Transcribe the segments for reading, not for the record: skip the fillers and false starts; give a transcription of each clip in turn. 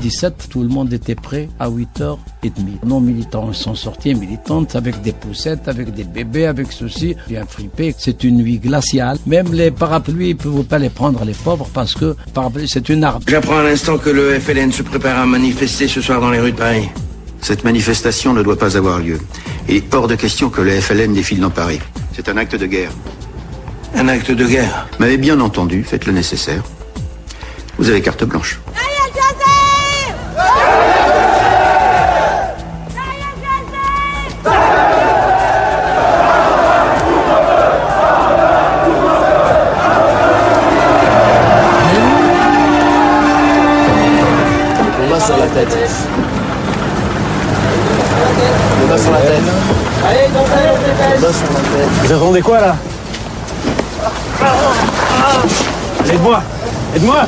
17, tout le monde était prêt à 8h30. Non militants sont sortis, militantes, avec des poussettes, avec des bébés, avec ceci, bien frippé. C'est une nuit glaciale. Même les parapluies, ils ne peuvent pas les prendre, les pauvres, parce que parapluie, c'est une arme. J'apprends à l'instant que le FLN se prépare à manifester ce soir dans les rues de Paris. Cette manifestation ne doit pas avoir lieu. Et hors de question que le FLN défile dans Paris. C'est un acte de guerre. Un acte de guerre? M'avez bien entendu, faites le nécessaire. Vous avez carte blanche. Le bas sur la tête. Le bas sur la tête. Le bas sur la tête. Vous attendez quoi là? Aide-moi! Aide-moi!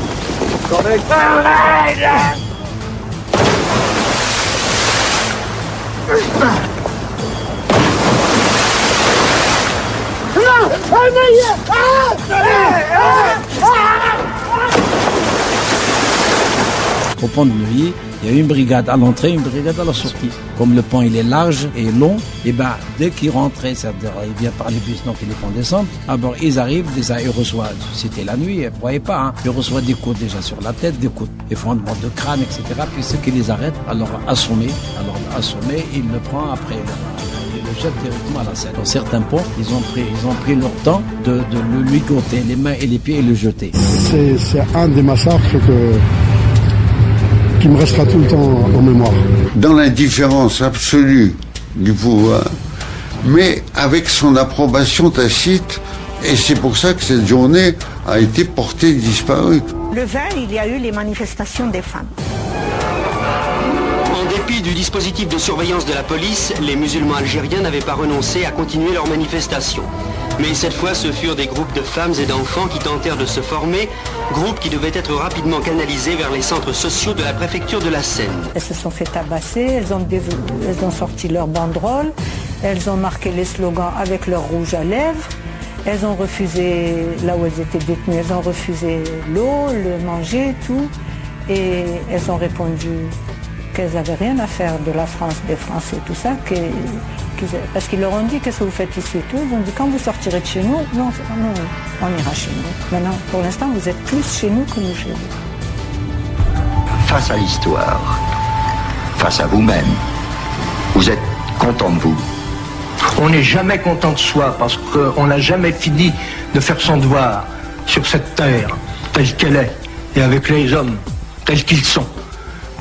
Au pont de Neuilly, il y a une brigade à l'entrée, une brigade à la sortie. Comme le pont il est large et long, et ben dès qu'ils rentraient, c'est-à-dire ils viennent par les bus, donc ils les font descendre. Alors ils arrivent, déjà ils reçoivent, c'était la nuit, ils ne voyaient pas, hein. Ils reçoivent des coups déjà sur la tête, des coups, des fondements de crâne, etc. Puis ceux qui les arrêtent, alors assommés, il le prend après. Il le jette directement à la Seine. Dans certains ponts, ils ont pris leur temps de le ligoter, les mains et les pieds et le jeter. C'est un des massacres qui me restera tout le temps en mémoire. Dans l'indifférence absolue du pouvoir, mais avec son approbation tacite, et c'est pour ça que cette journée a été portée disparue. Le 20, il y a eu les manifestations des femmes. En dépit du dispositif de surveillance de la police, les musulmans algériens n'avaient pas renoncé à continuer leur manifestation. Mais cette fois, ce furent des groupes de femmes et d'enfants qui tentèrent de se former, groupes qui devaient être rapidement canalisés vers les centres sociaux de la préfecture de la Seine. Elles se sont fait tabasser, elles ont sorti leurs banderoles, elles ont marqué les slogans avec leur rouge à lèvres, elles ont refusé, là où elles étaient détenues, elles ont refusé l'eau, le manger, tout, et elles ont répondu qu'elles n'avaient rien à faire de la France, des Français, tout ça, parce qu'ils leur ont dit qu'est-ce que vous faites ici et tout. Ils ont dit quand vous sortirez de chez nous, non, on ira chez nous. Maintenant, pour l'instant, vous êtes plus chez nous que nous chez vous. Face à l'histoire, face à vous-même, vous êtes content de vous. On n'est jamais content de soi parce qu'on n'a jamais fini de faire son devoir sur cette terre telle qu'elle est et avec les hommes tels qu'ils sont.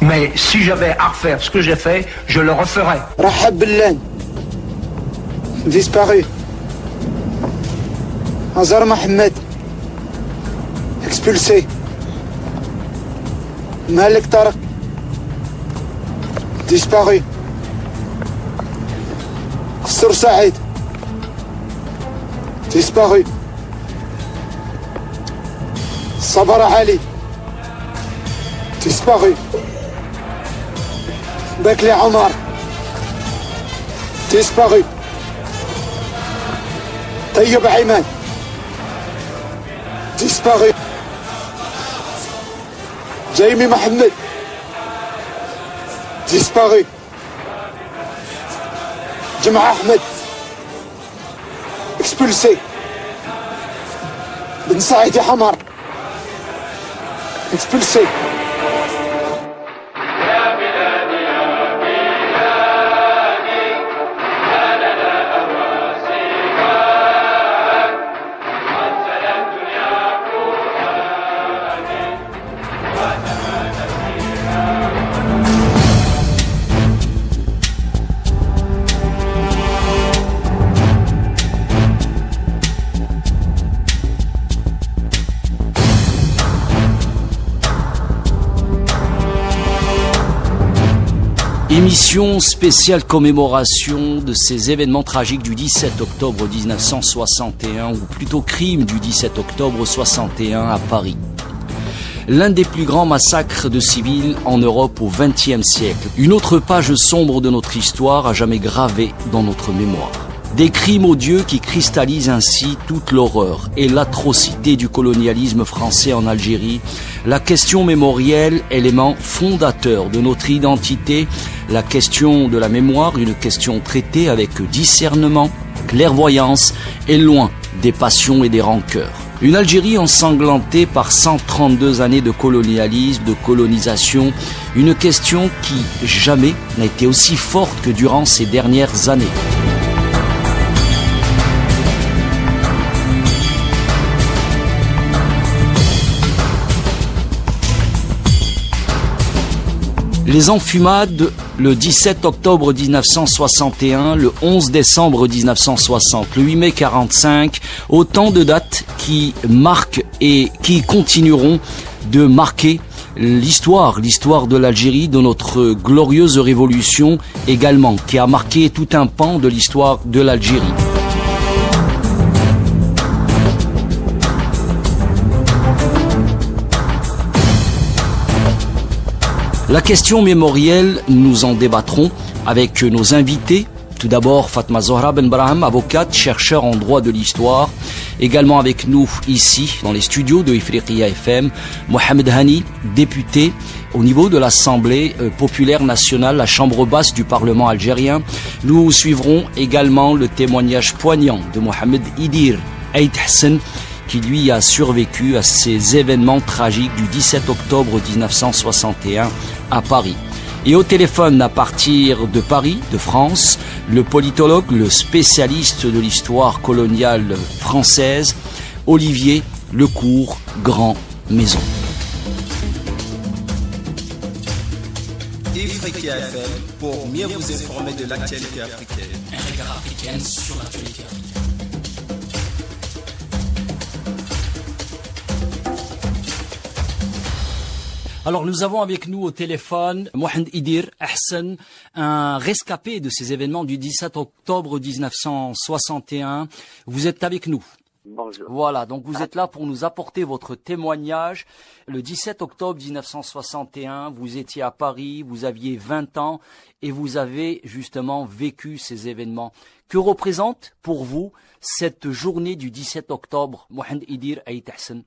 Mais si j'avais à refaire ce que j'ai fait, je le referais. Rahab Billen, disparu. Azar Mohamed, expulsé. Malik Tarak, disparu. Sur Saïd, disparu. Sabara Ali, disparu. Bekli Omar, disparu. Tayyib Ayman, disparu. Jamie Mohamed, disparu. Jama Ahmed, expulsé. Ben Saïd Hamar, expulsé. Émission spéciale commémoration de ces événements tragiques du 17 octobre 1961, ou plutôt crime du 17 octobre 61 à Paris. L'un des plus grands massacres de civils en Europe au XXe siècle. Une autre page sombre de notre histoire à jamais gravée dans notre mémoire. Des crimes odieux qui cristallisent ainsi toute l'horreur et l'atrocité du colonialisme français en Algérie. La question mémorielle, élément fondateur de notre identité. La question de la mémoire, une question traitée avec discernement, clairvoyance et loin des passions et des rancœurs. Une Algérie ensanglantée par 132 années de colonialisme, de colonisation. Une question qui jamais n'a été aussi forte que durant ces dernières années. Les enfumades, le 17 octobre 1961, le 11 décembre 1960, le 8 mai 45, autant de dates qui marquent et qui continueront de marquer l'histoire de l'Algérie, de notre glorieuse révolution également, qui a marqué tout un pan de l'histoire de l'Algérie. La question mémorielle, nous en débattrons avec nos invités. Tout d'abord, Fatma Zohra Ben Brahim, avocate, chercheur en droit de l'histoire. Également avec nous ici, dans les studios de Ifriqiya FM, Mohamed Hani, député au niveau de l'Assemblée populaire nationale, la chambre basse du Parlement algérien. Nous suivrons également le témoignage poignant de Mohamed Idir Aït Hassan, qui lui a survécu à ces événements tragiques du 17 octobre 1961 à Paris. Et au téléphone à partir de Paris, de France, le politologue, le spécialiste de l'histoire coloniale française, Olivier Lecourt, Grand Maison. Ifriqiya FM pour mieux vous informer de l'actualité africaine. Un regard africain sur l'actualité africaine. Alors nous avons avec nous au téléphone Mohamed Idir Hassan, un rescapé de ces événements du 17 octobre 1961. Vous êtes avec nous. Bonjour. Voilà, donc vous êtes là pour nous apporter votre témoignage. Le 17 octobre 1961, vous étiez à Paris, vous aviez 20 ans et vous avez justement vécu ces événements. Que représente pour vous cette journée du 17 octobre, Mohamed Idir Aït Hassan?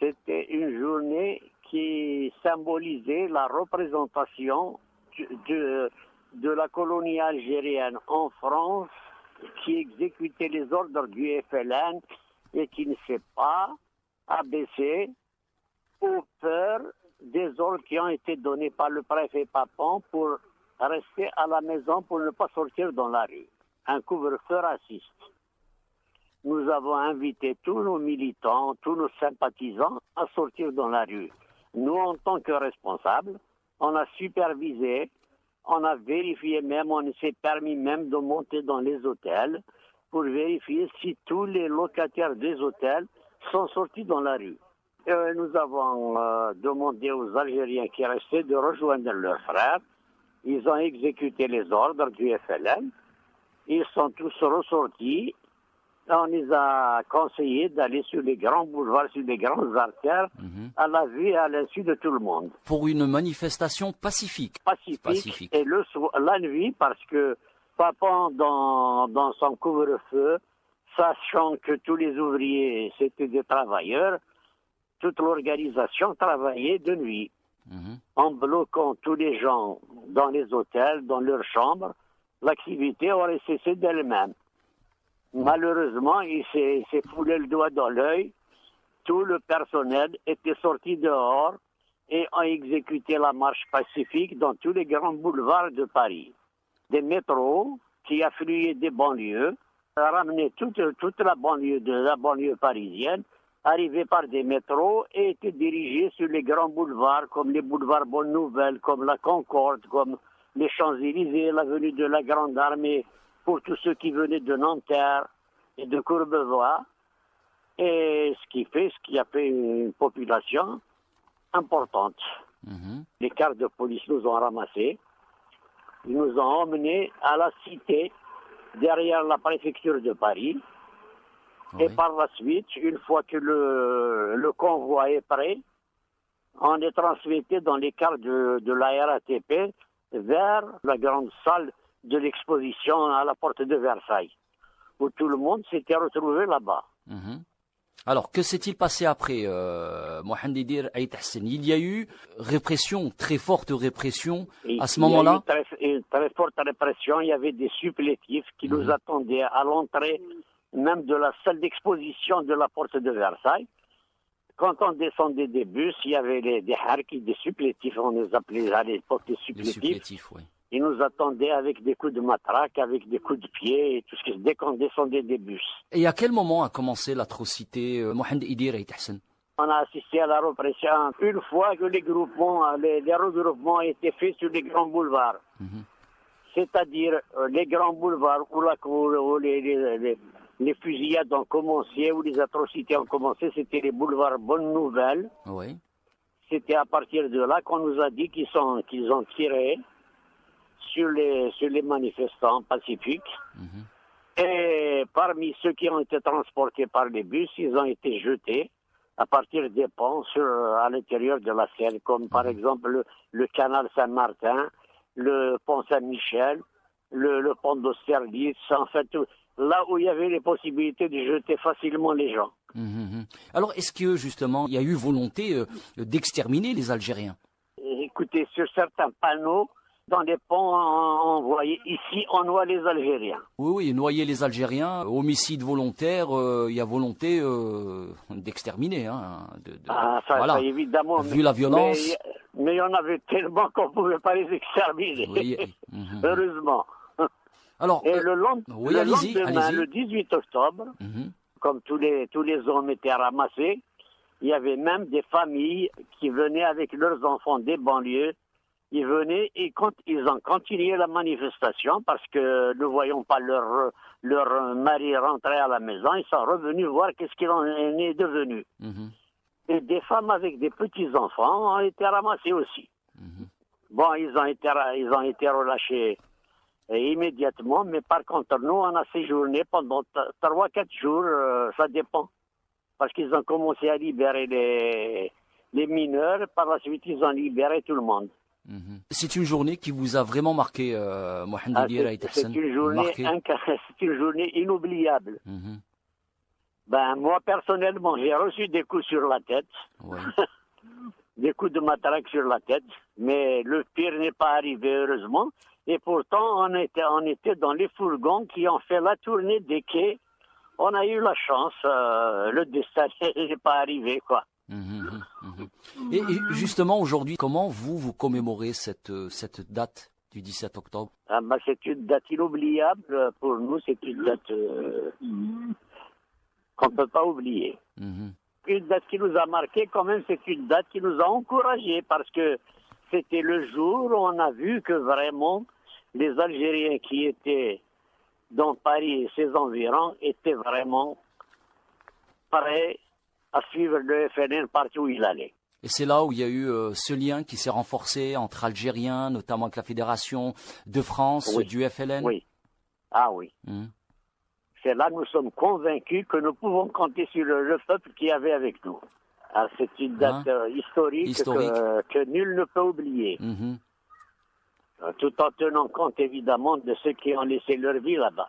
C'était une journée qui symbolisait la représentation de la colonie algérienne en France, qui exécutait les ordres du FLN et qui ne s'est pas abaissé aux peurs des ordres qui ont été donnés par le préfet Papon pour rester à la maison, pour ne pas sortir dans la rue. Un couvre-feu raciste. Nous avons invité tous nos militants, tous nos sympathisants à sortir dans la rue. Nous, en tant que responsables, on a supervisé, on a vérifié même, on s'est permis même de monter dans les hôtels pour vérifier si tous les locataires des hôtels sont sortis dans la rue. Nous avons demandé aux Algériens qui restaient de rejoindre leurs frères. Ils ont exécuté les ordres du FLN. Ils sont tous ressortis. On les a conseillé d'aller sur les grands boulevards, sur les grandes artères, à la vue et à l'insu de tout le monde. Pour une manifestation pacifique. Pacifique. Et la nuit, parce que Papon, dans son couvre-feu, sachant que tous les ouvriers, c'était des travailleurs, toute l'organisation travaillait de nuit, en bloquant tous les gens dans les hôtels, dans leurs chambres. L'activité aurait cessé d'elle-même. Malheureusement, il s'est foulé le doigt dans l'œil. Tout le personnel était sorti dehors et a exécuté la marche pacifique dans tous les grands boulevards de Paris. Des métros qui affluaient des banlieues, ramenaient toute la banlieue parisienne, arrivaient par des métros et étaient dirigés sur les grands boulevards, comme les boulevards Bonne Nouvelle, comme la Concorde, comme les Champs-Élysées, l'avenue de la Grande Armée, pour tous ceux qui venaient de Nanterre et de Courbevoie, et ce qui a fait une population importante. Les cartes de police nous ont ramassés, ils nous ont emmenés à la cité, derrière la préfecture de Paris, et par la suite, une fois que le convoi est prêt, on est transmetté dans les cars de la RATP vers la grande salle de l'exposition à la porte de Versailles. où tout le monde s'était retrouvé là-bas. Alors, que s'est-il passé après, Mohamed Idir Aït Hassan? Il y a eu répression, très forte répression à ce moment-là. Il y a eu une très forte répression. Il y avait des supplétifs qui nous attendaient à l'entrée même de la salle d'exposition de la porte de Versailles. Quand on descendait des bus, il y avait des harkis, des supplétifs, on les appelait à l'époque des supplétifs. Oui. Ils nous attendaient avec des coups de matraque, avec des coups de pied, et tout ce qui dès qu'on descendait des bus. Et à quel moment a commencé l'atrocité, Mohamed Idir Aït Hassan? On a assisté à la répression une fois que les regroupements étaient faits sur les grands boulevards. C'est-à-dire les grands boulevards où les fusillades ont commencé, où les atrocités ont commencé, c'était les boulevards Bonne Nouvelle. Oui. C'était à partir de là qu'on nous a dit qu'ils ont tiré sur les manifestants pacifiques. Et parmi ceux qui ont été transportés par les bus, ils ont été jetés à partir des ponts à l'intérieur de la Seine, comme par exemple le canal Saint-Martin, le pont Saint-Michel, le pont d'Austerlitz, en fait, là où il y avait les possibilités de jeter facilement les gens. Alors, est-ce que, justement, il y a eu volonté d'exterminer les Algériens? Écoutez, sur certains panneaux, dans les ponts, on voyait ici, on noie les Algériens. Oui, noyer les Algériens, homicide volontaire, il y a volonté d'exterminer. Ça, évidemment. Vu la violence. Mais il y en avait tellement qu'on ne pouvait pas les exterminer. Oui. Heureusement. Alors, et le lendemain, le 18 octobre, comme tous les hommes étaient ramassés, il y avait même des familles qui venaient avec leurs enfants des banlieues. Ils venaient et ils ont continué la manifestation parce que ne voyant pas leur mari rentrer à la maison, ils sont revenus voir qu'est-ce qu'il en est devenu. Et des femmes avec des petits-enfants ont été ramassés aussi. Bon, ils ont été relâchés immédiatement, mais par contre, nous, on a séjourné pendant 3-4 jours, ça dépend. Parce qu'ils ont commencé à libérer les mineurs, par la suite, ils ont libéré tout le monde. C'est une journée qui vous a vraiment marqué, Mohamed Idir Aït Hassan? C'est une journée inoubliable. Moi, personnellement, j'ai reçu des coups sur la tête. Des coups de matraque sur la tête. Mais le pire n'est pas arrivé, heureusement. Et pourtant, on était dans les fourgons qui ont fait la tournée des quais. On a eu la chance. Le destin n'est pas arrivé, quoi. Et justement, aujourd'hui, comment vous commémorez cette date du 17 octobre? C'est une date inoubliable pour nous. C'est une date qu'on ne peut pas oublier. Une date qui nous a marqué, quand même, c'est une date qui nous a encouragés parce que c'était le jour où on a vu que vraiment les Algériens qui étaient dans Paris et ses environs étaient vraiment prêts à suivre le FLN partout où il allait. Et c'est là où il y a eu ce lien qui s'est renforcé entre Algériens, notamment avec la Fédération de France, du FLN? Oui. Ah oui. C'est là que nous sommes convaincus que nous pouvons compter sur le peuple qui avait avec nous. C'est une date historique. Que nul ne peut oublier. Tout en tenant compte évidemment de ceux qui ont laissé leur vie là-bas.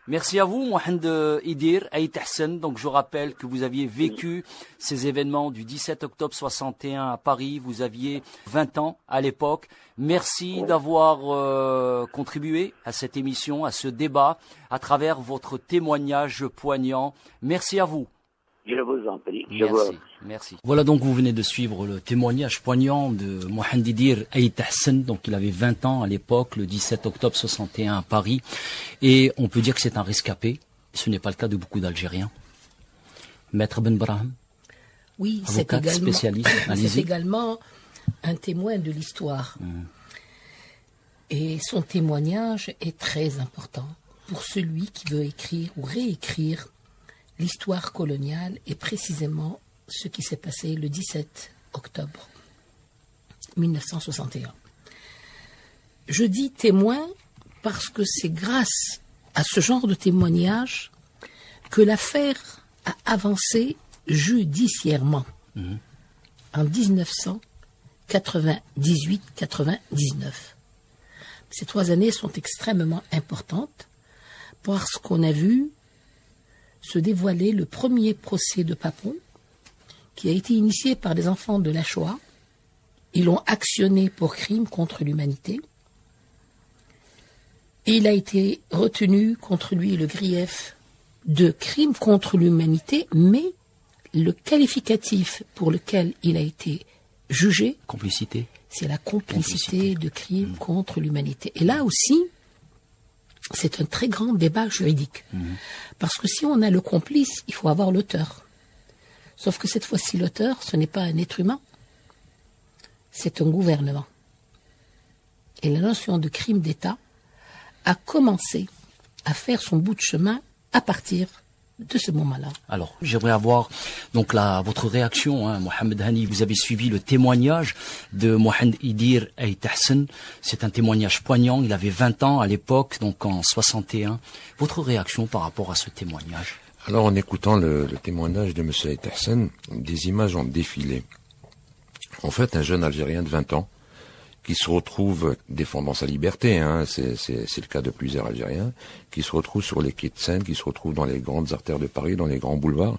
Merci à vous, Mohamed Idir Aït Hassan. Donc, je rappelle que vous aviez vécu ces événements du 17 octobre 61 à Paris. Vous aviez 20 ans à l'époque. Merci d'avoir contribué à cette émission, à ce débat, à travers votre témoignage poignant. Merci à vous. Je vous en prie. Merci. Voilà, donc vous venez de suivre le témoignage poignant de Mohamed Idir Aït Hassan. Donc il avait 20 ans à l'époque, le 17 octobre 61 à Paris. Et on peut dire que c'est un rescapé. Ce n'est pas le cas de beaucoup d'Algériens. Maître Ben Brahim. Oui, avocat, spécialiste. C'est également un témoin de l'histoire. Et son témoignage est très important pour celui qui veut écrire ou réécrire l'histoire coloniale et précisément ce qui s'est passé le 17 octobre 1961. Je dis témoin parce que c'est grâce à ce genre de témoignage que l'affaire a avancé judiciairement en 1998-99. Ces 3 années sont extrêmement importantes parce qu'on a vu se dévoilait le premier procès de Papon, qui a été initié par des enfants de la Shoah. Ils l'ont actionné pour crime contre l'humanité. Et il a été retenu contre lui le grief de crime contre l'humanité, mais le qualificatif pour lequel il a été jugé, complicité, c'est la complicité de crime contre l'humanité. Et là aussi, c'est un très grand débat juridique. Parce que si on a le complice, il faut avoir l'auteur. Sauf que cette fois-ci, l'auteur, ce n'est pas un être humain, c'est un gouvernement. Et la notion de crime d'État a commencé à faire son bout de chemin à partir de ce moment-là. Alors, j'aimerais avoir donc votre réaction, Mohamed Hani. Vous avez suivi le témoignage de Mohamed Idir Aït-Hassan. C'est un témoignage poignant. Il avait 20 ans à l'époque, donc en 61. Votre réaction par rapport à ce témoignage? Alors, en écoutant le témoignage de M. Aït-Hassan, des images ont défilé. En fait, un jeune Algérien de 20 ans qui se retrouve défendant sa liberté, c'est le cas de plusieurs Algériens, qui se retrouvent sur les quais de Seine, qui se retrouvent dans les grandes artères de Paris, dans les grands boulevards,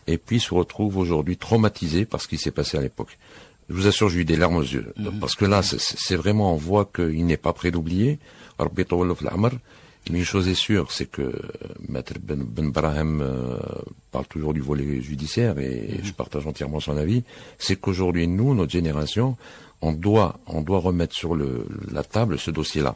et puis se retrouvent aujourd'hui traumatisés par ce qui s'est passé à l'époque. Je vous assure, j'ai eu des larmes aux yeux, parce que là, c'est vraiment, on voit qu'il n'est pas prêt d'oublier. Une chose est sûre, c'est que Maître Ben Brahim parle toujours du volet judiciaire, et je partage entièrement son avis, c'est qu'aujourd'hui, nous, notre génération, on doit remettre sur la table ce dossier-là.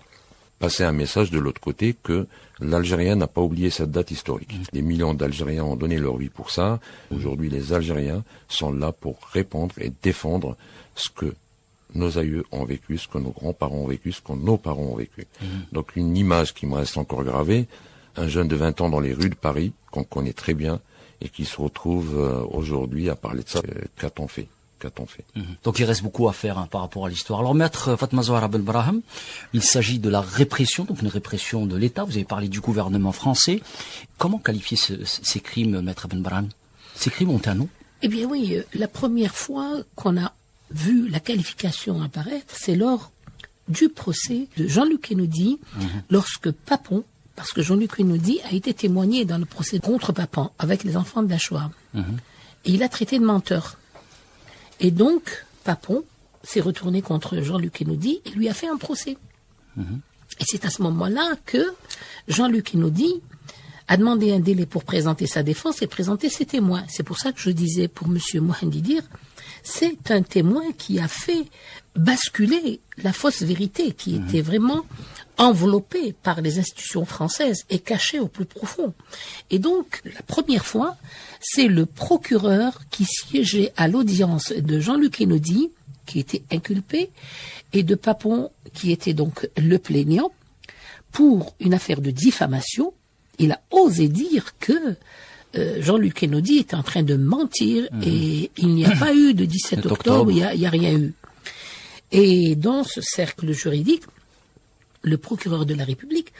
Passer un message de l'autre côté que l'Algérien n'a pas oublié cette date historique. Des millions d'Algériens ont donné leur vie pour ça. Aujourd'hui, les Algériens sont là pour répondre et défendre ce que nos aïeux ont vécu, ce que nos grands-parents ont vécu, ce que nos parents ont vécu. Donc une image qui me reste encore gravée, un jeune de 20 ans dans les rues de Paris, qu'on connaît très bien, et qui se retrouve aujourd'hui à parler de ça. Qu'a-t-on fait? Donc il reste beaucoup à faire par rapport à l'histoire. Alors Maître Fatma Zouhara Ben Brahim, il s'agit de la répression, donc une répression de l'État. Vous avez parlé du gouvernement français. Comment qualifier ces crimes, Maître Ben Brahim? Ces crimes ont un nom? Eh bien oui, la première fois qu'on a vu la qualification apparaître, c'est lors du procès de Jean-Luc Hénodi, lorsque Papon, parce que Jean-Luc Hénodi a été témoigné dans le procès contre Papon avec les enfants de la Shoah. Et il a traité de menteur. Et donc, Papon s'est retourné contre Jean-Luc Hénodi et lui a fait un procès. Et c'est à ce moment-là que Jean-Luc Hénodi a demandé un délai pour présenter sa défense et présenter ses témoins. C'est pour ça que je disais pour M. Mohamed Idir, c'est un témoin qui a fait basculer la fausse vérité, qui était vraiment enveloppée par les institutions françaises et cachée au plus profond. Et donc, la première fois, c'est le procureur qui siégeait à l'audience de Jean-Luc Hénodi, qui était inculpé, et de Papon, qui était donc le plaignant, pour une affaire de diffamation. Il a osé dire que Jean-Luc Hénodi est en train de mentir et il n'y a pas eu de 17 octobre, il n'y a rien eu. Et dans ce cercle juridique, le procureur de la République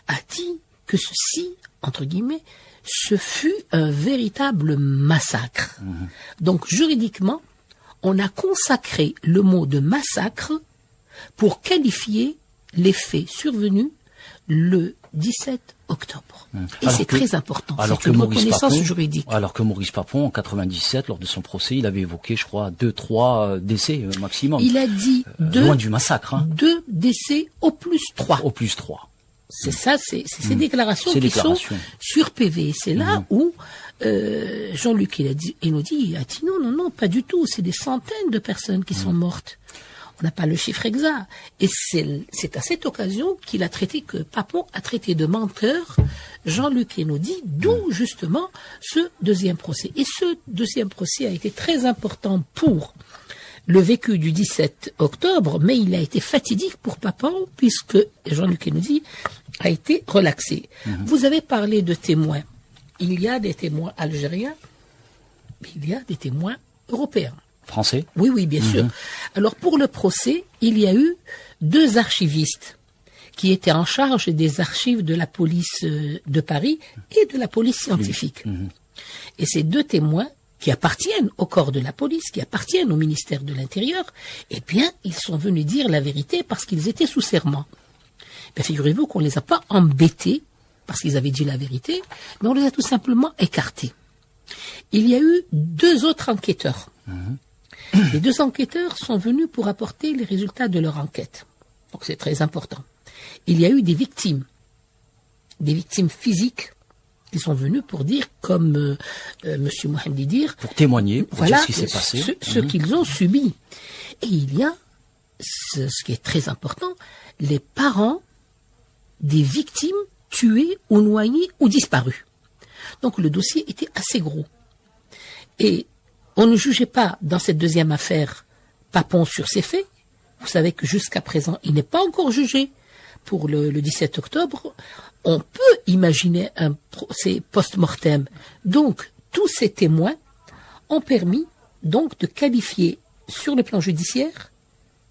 a dit que ceci, entre guillemets, ce fut un véritable massacre. Donc juridiquement, on a consacré le mot de massacre pour qualifier les faits survenus le 17 octobre. Et c'est très important. C'est une reconnaissance juridique. Alors que Maurice Papon, en 97, lors de son procès, il avait évoqué, je crois, 2-3 décès maximum. Il a dit loin du massacre. 2 décès au plus 3. Au plus 3. C'est ça, c'est ces déclarations qui sont sur PV. C'est là où Jean-Luc Hénodi a dit non, pas du tout. C'est des centaines de personnes qui sont mortes. On n'a pas le chiffre exact. Et c'est à cette occasion qu'il a traité, que Papon a traité de menteur Jean-Luc Hénodi, d'où justement ce deuxième procès. Et ce deuxième procès a été très important pour le vécu du 17 octobre, mais il a été fatidique pour Papon, puisque Jean-Luc Hénodi a été relaxé. Vous avez parlé de témoins. Il y a des témoins algériens, mais il y a des témoins européens. Français? Oui, bien sûr. Alors, pour le procès, il y a eu 2 archivistes qui étaient en charge des archives de la police de Paris et de la police scientifique. Et ces 2 témoins, qui appartiennent au corps de la police, qui appartiennent au ministère de l'Intérieur, eh bien, ils sont venus dire la vérité parce qu'ils étaient sous serment. Ben, figurez-vous qu'on ne les a pas embêtés parce qu'ils avaient dit la vérité, mais on les a tout simplement écartés. Il y a eu 2 autres enquêteurs. Les 2 enquêteurs sont venus pour apporter les résultats de leur enquête. Donc c'est très important. Il y a eu des victimes physiques qui sont venus pour dire, comme M. Mohamedi dit, pour témoigner, pour voilà, dire ce qui s'est passé. Ce qu'ils ont subi. Et il y a, ce qui est très important, les parents des victimes tuées ou noyées ou disparues. Donc le dossier était assez gros. Et on ne jugeait pas dans cette deuxième affaire Papon sur ses faits. Vous savez que jusqu'à présent, il n'est pas encore jugé pour le 17 octobre. On peut imaginer un procès post-mortem. Donc, tous ces témoins ont permis donc de qualifier sur le plan judiciaire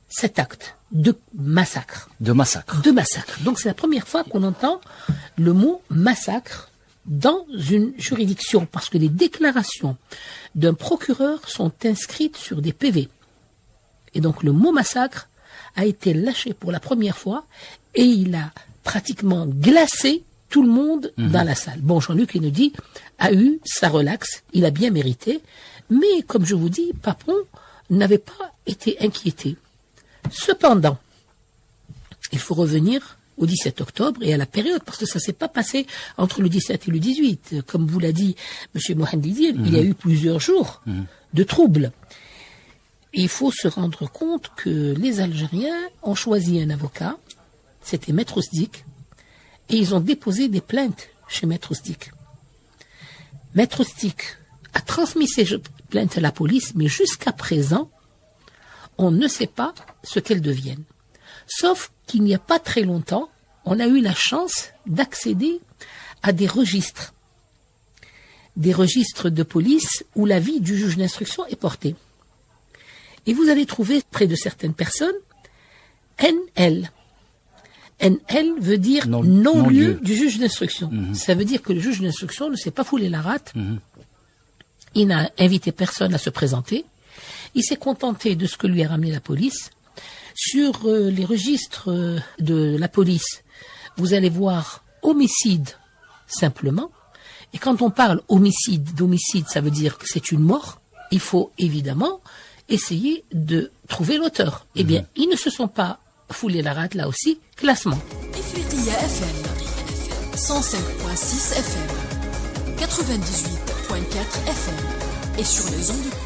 cet acte de massacre. De massacre. De massacre. Donc, c'est la première fois qu'on entend le mot massacre dans une juridiction, parce que les déclarations d'un procureur sont inscrites sur des PV. Et donc le mot massacre a été lâché pour la première fois et il a pratiquement glacé tout le monde dans la salle. Bon, Jean-Luc, il nous dit, a eu sa relaxe, il a bien mérité, mais comme je vous dis, Papon n'avait pas été inquiété. Cependant, il faut revenir au 17 octobre et à la période, parce que ça s'est pas passé entre le 17 et le 18. Comme vous l'a dit M. Mohamedi, il y a eu plusieurs jours de troubles. Et il faut se rendre compte que les Algériens ont choisi un avocat, c'était Maître Ousdik, et ils ont déposé des plaintes chez Maître Ousdik. Maître Ousdik a transmis ces plaintes à la police, mais jusqu'à présent, on ne sait pas ce qu'elles deviennent. Sauf qu'il n'y a pas très longtemps, on a eu la chance d'accéder à des registres de police où l'avis du juge d'instruction est porté. Et vous allez trouver près de certaines personnes NL. NL veut dire non-lieu du juge d'instruction. Ça veut dire que le juge d'instruction ne s'est pas foulé la rate. Il n'a invité personne à se présenter. Il s'est contenté de ce que lui a ramené la police. Sur les registres de la police, vous allez voir homicide simplement. Et quand on parle d'homicide, ça veut dire que c'est une mort. Il faut évidemment essayer de trouver l'auteur. Eh bien, ils ne se sont pas foulés la rate là aussi. Classement. Ifriqiya FM 105.6 FM 98.4 FM et sur les ondes de cours.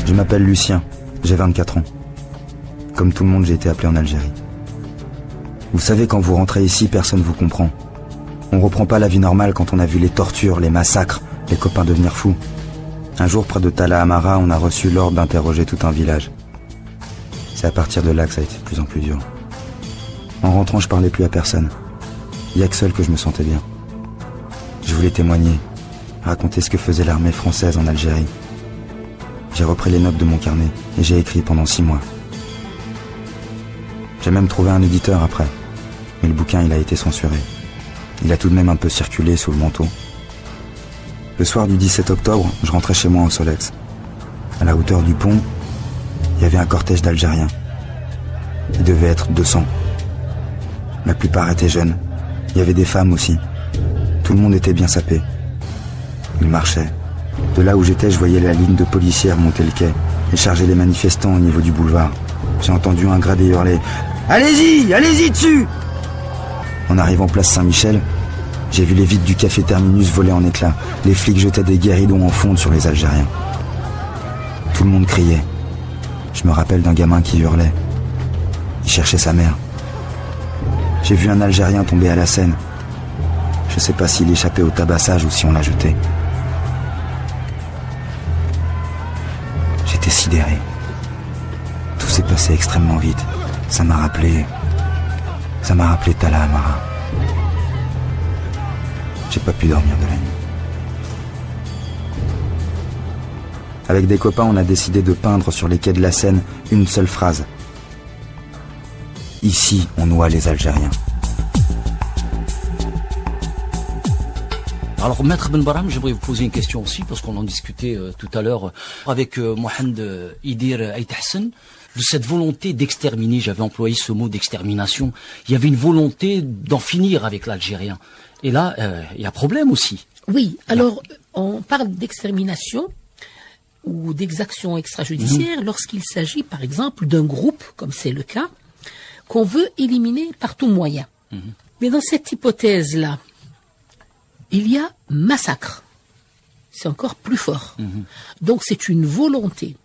Je m'appelle Lucien, j'ai 24 ans. Comme tout le monde, j'ai été appelé en Algérie. Vous savez, quand vous rentrez ici, personne vous comprend. On reprend pas la vie normale quand on a vu les tortures, les massacres, les copains devenir fous. Un jour, près de Tala Amara, on a reçu l'ordre d'interroger tout un village. C'est à partir de là que ça a été de plus en plus dur. En rentrant, je parlais plus à personne. Il y a que seul que je me sentais bien. Je voulais témoigner, raconter ce que faisait l'armée française en Algérie. J'ai repris les notes de mon carnet et j'ai écrit pendant 6 mois. J'ai même trouvé un éditeur après, mais le bouquin il a été censuré. Il a tout de même un peu circulé sous le manteau. Le soir du 17 octobre, je rentrais chez moi au Solex. À la hauteur du pont, il y avait un cortège d'Algériens. Il devait être 200. La plupart étaient jeunes. Il y avait des femmes aussi. Tout le monde était bien sapé. Ils marchaient. De là où j'étais, je voyais la ligne de policiers monter le quai et charger les manifestants au niveau du boulevard. J'ai entendu un gradé hurler « Allez-y, allez-y dessus !» En arrivant place Saint-Michel, j'ai vu les vitres du café Terminus voler en éclats. Les flics jetaient des guéridons en fonte sur les Algériens. Tout le monde criait. Je me rappelle d'un gamin qui hurlait. Il cherchait sa mère. J'ai vu un Algérien tomber à la Seine. Je sais pas s'il échappait au tabassage ou si on l'a jeté. J'étais sidéré. Tout s'est passé extrêmement vite. Ça m'a rappelé Tala Amara. J'ai pas pu dormir de la nuit. Avec des copains, on a décidé de peindre sur les quais de la Seine une seule phrase. Ici, on noie les Algériens. Alors, Maître Ben Barham, j'aimerais vous poser une question aussi, parce qu'on en discutait tout à l'heure avec Mohamed Idir Aït-Hassan, de cette volonté d'exterminer, j'avais employé ce mot d'extermination, il y avait une volonté d'en finir avec l'Algérien. Et là, il y a problème aussi. Oui, alors, on parle d'extermination ou d'exaction extrajudiciaire lorsqu'il s'agit, par exemple, d'un groupe, comme c'est le cas, qu'on veut éliminer par tout moyen. Mais dans cette hypothèse-là, il y a massacre. C'est encore plus fort. Donc c'est une volonté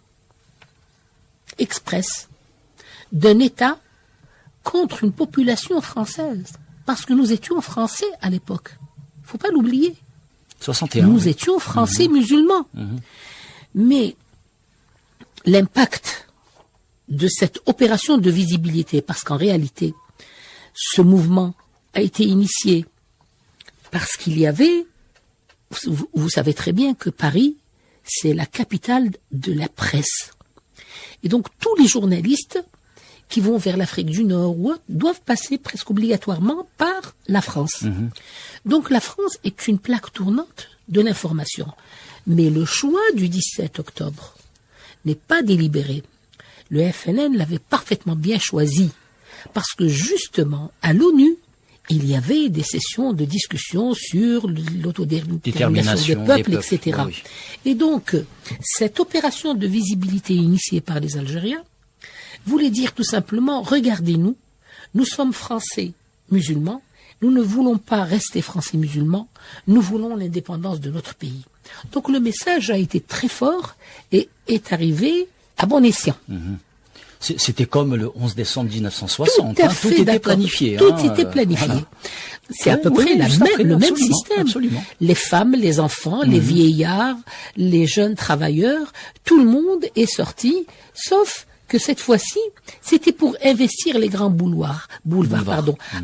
expresse d'un État contre une population française. Parce que nous étions français à l'époque. Il ne faut pas l'oublier. 61. Nous étions français musulmans. Mais l'impact de cette opération de visibilité, parce qu'en réalité, ce mouvement a été initié parce qu'il y avait, vous savez très bien que Paris, c'est la capitale de la presse. Et donc tous les journalistes qui vont vers l'Afrique du Nord ou autre, doivent passer presque obligatoirement par la France. Donc la France est une plaque tournante de l'information. Mais le choix du 17 octobre n'est pas délibéré. Le FLN l'avait parfaitement bien choisi, parce que justement, à l'ONU, il y avait des sessions de discussion sur l'autodétermination des peuples, etc. Oui. Et donc, cette opération de visibilité initiée par les Algériens voulait dire tout simplement, regardez-nous, nous sommes français musulmans, nous ne voulons pas rester français musulmans, nous voulons l'indépendance de notre pays. Donc le message a été très fort et est arrivé à bon escient. C'était comme le 11 décembre 1960. Tout était planifié. Tout était planifié. Voilà. C'est à peu près le même système. Absolument. Les femmes, les enfants, les vieillards, les jeunes travailleurs, tout le monde est sorti, sauf que cette fois-ci, c'était pour investir les grands boulevards.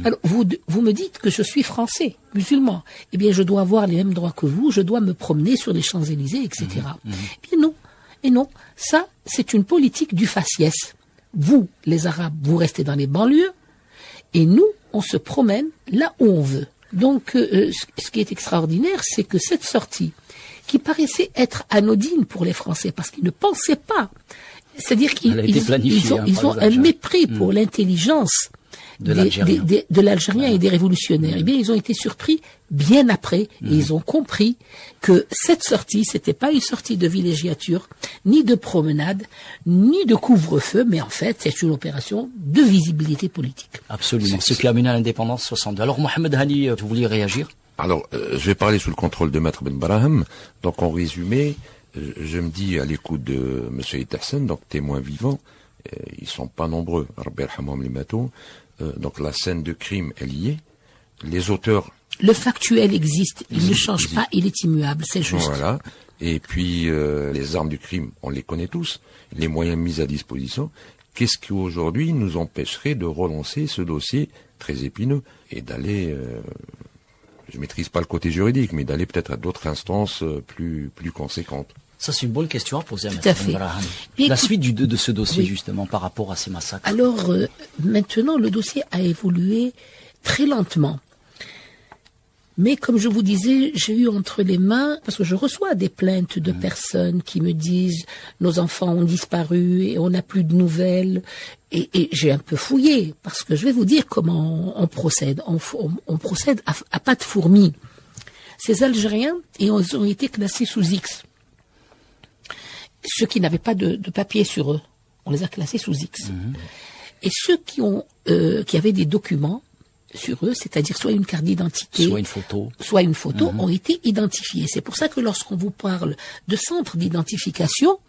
Alors, vous me dites que je suis français, musulman. Eh bien, je dois avoir les mêmes droits que vous, je dois me promener sur les Champs-Élysées, etc. Eh bien, non. Et non. Ça, c'est une politique du faciès. Vous, les Arabes, vous restez dans les banlieues, et nous, on se promène là où on veut. Donc, ce qui est extraordinaire, c'est que cette sortie, qui paraissait être anodine pour les Français, parce qu'ils ne pensaient pas, c'est-à-dire qu'ils ont un mépris pour l'intelligence de l'Algérien et des révolutionnaires. Eh bien, ils ont été surpris bien après, et ils ont compris que cette sortie, c'était pas une sortie de villégiature, ni de promenade, ni de couvre-feu, mais en fait, c'est une opération de visibilité politique. Absolument. Ce qui a mené à l'indépendance 62. Alors, Mohamed Hani, vous vouliez réagir? Alors, je vais parler sous le contrôle de Maître Ben Barham. Donc, en résumé, je me dis à l'écoute de M. Aït-Hassan, donc témoins vivants, ils sont pas nombreux. Donc la scène de crime, elle y est. Les auteurs... Le factuel existe, il ne change pas, il est immuable, c'est juste. Voilà. Et puis les armes du crime, on les connaît tous, les moyens mis à disposition. Qu'est-ce qui aujourd'hui nous empêcherait de relancer ce dossier très épineux et d'aller... je maîtrise pas le côté juridique, mais d'aller peut-être à d'autres instances plus conséquentes. Ça, c'est une bonne question à poser à Tout à fait. La suite de ce dossier, justement, par rapport à ces massacres. Alors, maintenant, le dossier a évolué très lentement. Mais comme je vous disais, j'ai eu entre les mains, parce que je reçois des plaintes de personnes qui me disent « nos enfants ont disparu et on n'a plus de nouvelles ». Et j'ai un peu fouillé, parce que je vais vous dire comment on procède. On procède à pas de fourmis. Ces Algériens, ils ont été classés sous X. Ceux qui n'avaient pas de papier sur eux, on les a classés sous X. Et ceux qui avaient des documents sur eux, c'est-à-dire soit une carte d'identité, soit une photo, ont été identifiés. C'est pour ça que lorsqu'on vous parle de centre d'identification,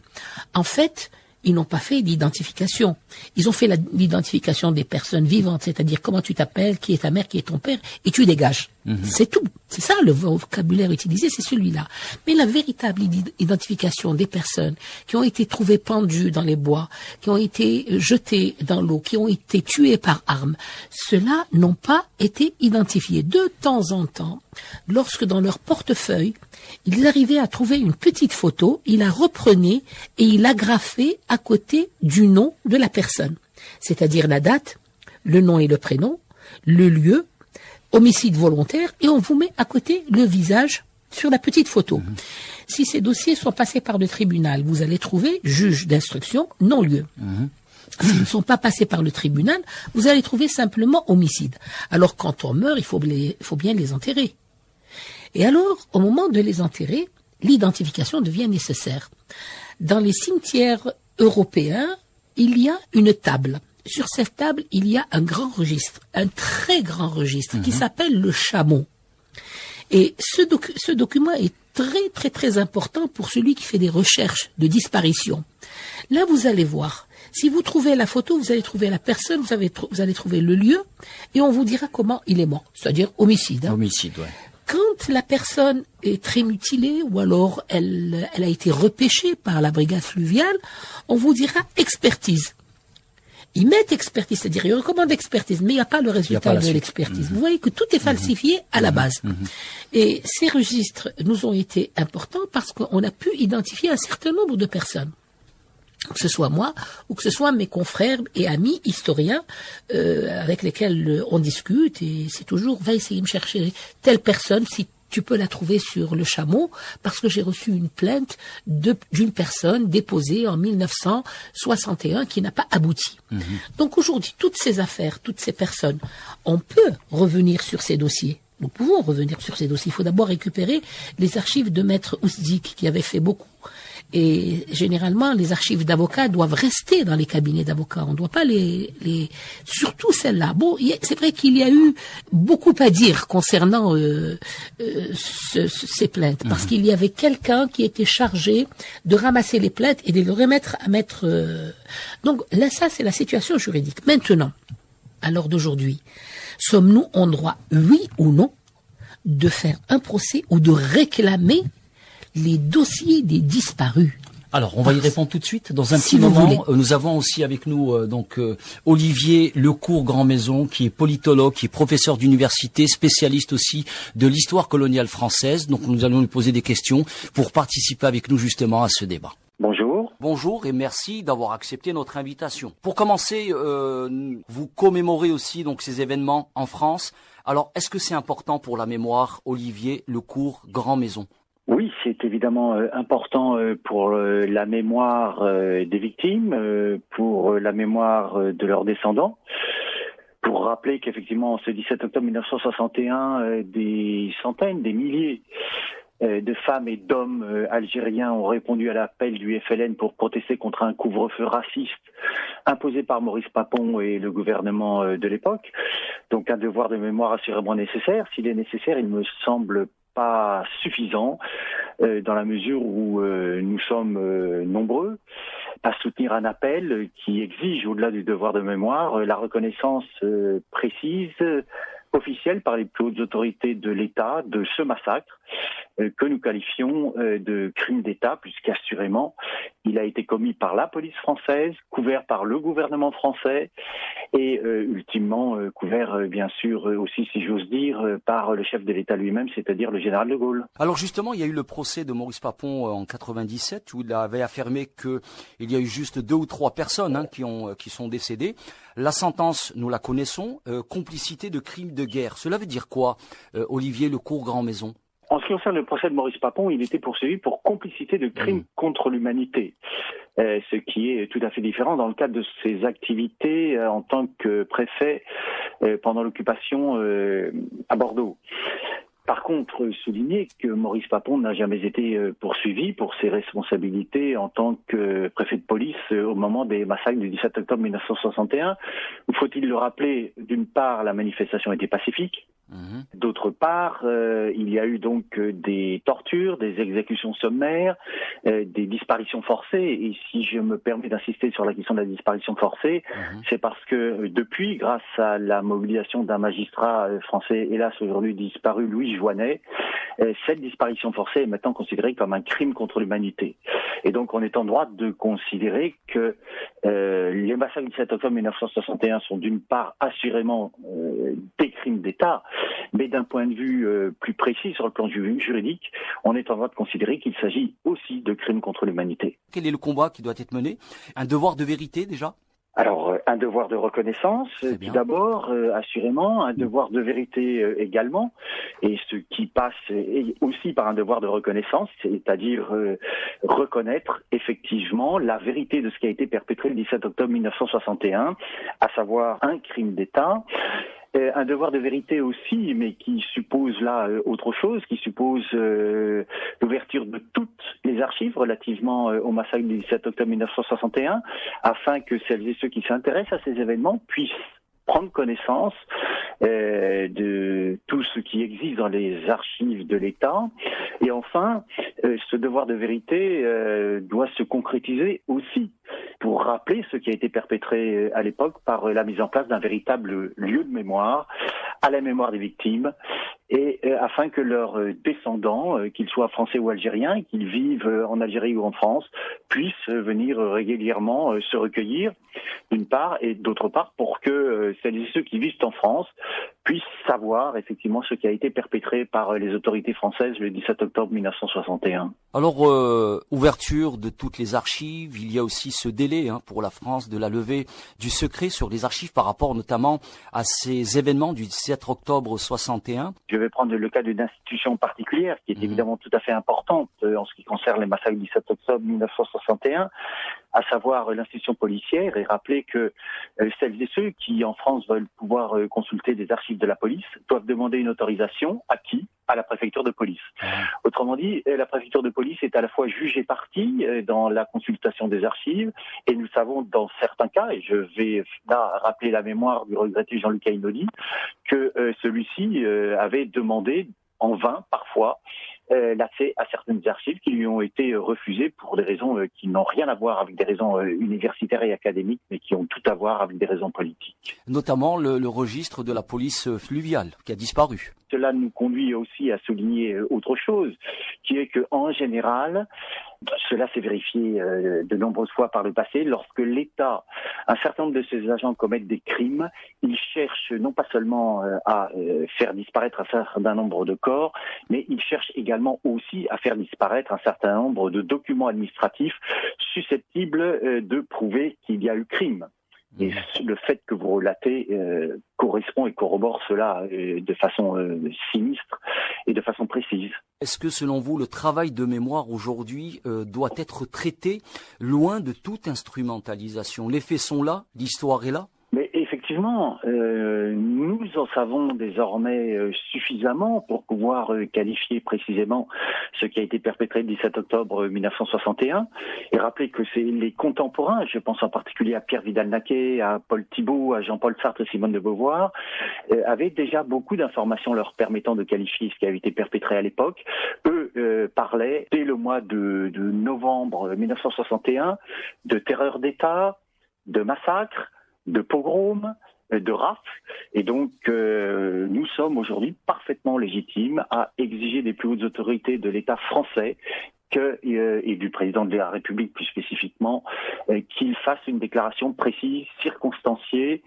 en fait, ils n'ont pas fait d'identification. Ils ont fait l'identification des personnes vivantes, c'est-à-dire comment tu t'appelles, qui est ta mère, qui est ton père, et tu dégages. C'est tout. C'est ça le vocabulaire utilisé, c'est celui-là. Mais la véritable identification des personnes qui ont été trouvées pendues dans les bois, qui ont été jetées dans l'eau, qui ont été tuées par armes, ceux-là n'ont pas été identifiés. De temps en temps, lorsque dans leur portefeuille, ils arrivaient à trouver une petite photo, ils la reprenaient et ils l'agrafaient à côté du nom de la personne. C'est-à-dire la date, le nom et le prénom, le lieu, homicide volontaire, et on vous met à côté le visage sur la petite photo. Si ces dossiers sont passés par le tribunal, vous allez trouver juge d'instruction, non-lieu. S'ils ne sont pas passés par le tribunal, vous allez trouver simplement homicide. Alors quand on meurt, il faut bien les enterrer. Et alors, au moment de les enterrer, l'identification devient nécessaire. Dans les cimetières européens, il y a une table. Sur cette table, il y a un grand registre, un très grand registre, qui s'appelle le chameau. Et ce document est très, très, très important pour celui qui fait des recherches de disparition. Là, vous allez voir. Si vous trouvez la photo, vous allez trouver la personne, vous allez trouver le lieu, et on vous dira comment il est mort. C'est-à-dire homicide. Homicide, ouais. Quand la personne est très mutilée, ou alors elle a été repêchée par la brigade fluviale, on vous dira expertise. Ils mettent expertise, c'est-à-dire ils recommandent expertise, mais il n'y a pas le résultat de l'expertise. Vous voyez que tout est falsifié à la base. Et ces registres nous ont été importants parce qu'on a pu identifier un certain nombre de personnes. Que ce soit moi, ou que ce soit mes confrères et amis historiens avec lesquels on discute, et c'est toujours, va essayer de me chercher telle personne, si tu peux la trouver sur le chameau, parce que j'ai reçu une plainte d'une personne déposée en 1961 qui n'a pas abouti. Donc aujourd'hui, toutes ces affaires, toutes ces personnes, on peut revenir sur ces dossiers. Nous pouvons revenir sur ces dossiers. Il faut d'abord récupérer les archives de Maître Ousdik, qui avait fait beaucoup. Et généralement, les archives d'avocats doivent rester dans les cabinets d'avocats. On ne doit pas surtout celles-là. Bon, c'est vrai qu'il y a eu beaucoup à dire concernant ces plaintes, parce qu'il y avait quelqu'un qui était chargé de ramasser les plaintes et de les remettre à Maître. Donc là, ça, c'est la situation juridique. Maintenant, à l'heure d'aujourd'hui, sommes-nous en droit, oui ou non, de faire un procès ou de réclamer les dossiers des disparus? Alors, on va y répondre tout de suite dans un petit moment. Nous avons aussi avec nous Olivier Lecourt-Grandmaison, qui est politologue, qui est professeur d'université, spécialiste aussi de l'histoire coloniale française. Donc, nous allons lui poser des questions pour participer avec nous justement à ce débat. Bonjour. Bonjour et merci d'avoir accepté notre invitation. Pour commencer, vous commémorez aussi donc ces événements en France. Alors, est-ce que c'est important pour la mémoire, Olivier Lecourt-Grandmaison? Oui, c'est évidemment important pour la mémoire des victimes, pour la mémoire de leurs descendants. Pour rappeler qu'effectivement, ce 17 octobre 1961, des centaines, des milliers de femmes et d'hommes algériens ont répondu à l'appel du FLN pour protester contre un couvre-feu raciste imposé par Maurice Papon et le gouvernement de l'époque. Donc un devoir de mémoire assurément nécessaire. S'il est nécessaire, il me semble pas suffisant dans la mesure où nous sommes nombreux à soutenir un appel qui exige, au-delà du devoir de mémoire, la reconnaissance précise, officielle par les plus hautes autorités de l'État de ce massacre que nous qualifions de crime d'État, puisqu'assurément il a été commis par la police française, couvert par le gouvernement français et ultimement couvert bien sûr aussi, si j'ose dire, par le chef de l'État lui-même, c'est-à-dire le général de Gaulle. Alors justement, il y a eu le procès de Maurice Papon en 97 où il avait affirmé que il y a eu juste 2 ou 3 personnes qui sont décédées. La sentence, nous la connaissons, complicité de crimes de guerre. Cela veut dire quoi, Olivier Lecourt-Grandmaison? En ce qui concerne le procès de Maurice Papon, il était poursuivi pour complicité de crimes contre l'humanité, ce qui est tout à fait différent dans le cadre de ses activités en tant que préfet pendant l'occupation à Bordeaux. Par contre, souligner que Maurice Papon n'a jamais été poursuivi pour ses responsabilités en tant que préfet de police au moment des massacres du 17 octobre 1961. Où faut-il le rappeler, d'une part, la manifestation était pacifique. D'autre part, il y a eu donc des tortures, des exécutions sommaires, des disparitions forcées. Et si je me permets d'insister sur la question de la disparition forcée, c'est parce que depuis, grâce à la mobilisation d'un magistrat français, hélas aujourd'hui disparu, Louis Joinet, cette disparition forcée est maintenant considérée comme un crime contre l'humanité. Et donc on est en droit de considérer que les massacres du 17 octobre 1961 sont d'une part assurément des crimes d'État, mais d'un point de vue plus précis sur le plan juridique, on est en droit de considérer qu'il s'agit aussi de crimes contre l'humanité. Quel est le combat qui doit être mené? Un devoir de vérité déjà? Alors, Un devoir de reconnaissance, tout d'abord, assurément, un devoir de vérité également, et ce qui passe aussi par un devoir de reconnaissance, c'est-à-dire reconnaître effectivement la vérité de ce qui a été perpétré le 17 octobre 1961, à savoir un crime d'État. Un devoir de vérité aussi, mais qui suppose là autre chose, qui suppose l'ouverture de toutes les archives relativement au massacre du 17 octobre 1961, afin que celles et ceux qui s'intéressent à ces événements puissent prendre connaissance de tout ce qui existe dans les archives de l'État. Et enfin, ce devoir de vérité doit se concrétiser aussi pour rappeler ce qui a été perpétré à l'époque par la mise en place d'un véritable lieu de mémoire à la mémoire des victimes, et afin que leurs descendants, qu'ils soient français ou algériens, qu'ils vivent en Algérie ou en France, puissent venir régulièrement se recueillir, d'une part, et d'autre part pour que celles et ceux qui vivent en France puissent savoir effectivement ce qui a été perpétré par les autorités françaises le 17 octobre 1961. Alors, ouverture de toutes les archives, il y a aussi ce délai pour la France de la levée du secret sur les archives par rapport notamment à ces événements du 17 octobre 61. Je vais prendre le cas d'une institution particulière qui est évidemment tout à fait importante en ce qui concerne les massacres du 17 octobre 1961, à savoir l'institution policière, et rappeler que celles et ceux qui en France veulent pouvoir consulter des archives de la police doivent demander une autorisation à qui ? À la préfecture de police. Autrement dit, la préfecture de police est à la fois juge et partie dans la consultation des archives, et nous savons dans certains cas, et je vais là rappeler la mémoire du regretté Jean-Luc Einaudi, que celui-ci avait demandé en vain parfois l'accès à certaines archives qui lui ont été refusées pour des raisons qui n'ont rien à voir avec des raisons universitaires et académiques, mais qui ont tout à voir avec des raisons politiques. Notamment le registre de la police fluviale qui a disparu. Cela nous conduit aussi à souligner autre chose, qui est que en général, cela s'est vérifié de nombreuses fois par le passé, lorsque l'État, un certain nombre de ses agents commettent des crimes, ils cherchent non pas seulement à faire disparaître un certain nombre de corps, mais ils cherchent également aussi à faire disparaître un certain nombre de documents administratifs susceptibles de prouver qu'il y a eu crime. Et le fait que vous relatez correspond et corrobore cela de façon sinistre et de façon précise. Est-ce que selon vous, le travail de mémoire aujourd'hui doit être traité loin de toute instrumentalisation? Les faits sont là, l'histoire est là? Mais effectivement, nous en savons désormais suffisamment pour pouvoir qualifier précisément ce qui a été perpétré le 17 octobre 1961 et rappeler que c'est les contemporains, je pense en particulier à Pierre Vidal-Naquet, à Paul Thibault, à Jean-Paul Sartre et Simone de Beauvoir, avaient déjà beaucoup d'informations leur permettant de qualifier ce qui avait été perpétré à l'époque. Eux parlaient dès le mois de novembre 1961 de terreur d'État, de massacre, de pogrom, de rafles, et donc nous sommes aujourd'hui parfaitement légitimes à exiger des plus hautes autorités de l'État français et du président de la République plus spécifiquement, qu'il fasse une déclaration précise, circonstanciée,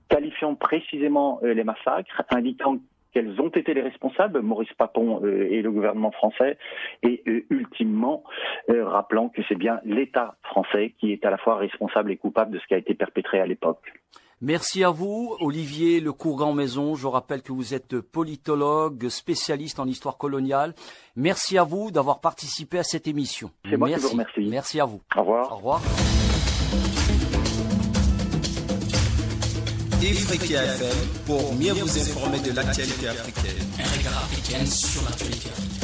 qualifiant précisément les massacres, indiquant quels ont été les responsables, Maurice Papon et le gouvernement français, et ultimement rappelant que c'est bien l'État français qui est à la fois responsable et coupable de ce qui a été perpétré à l'époque. Merci à vous, Olivier Lecourt-Grandmaison. Je rappelle que vous êtes politologue, spécialiste en histoire coloniale. Merci à vous d'avoir participé à cette émission. C'est moi qui vous remercie. Merci à vous. Au revoir. Au revoir. Africa FM pour mieux vous informer de l'actualité africaine. Un regard africain sur l'actualité africaine.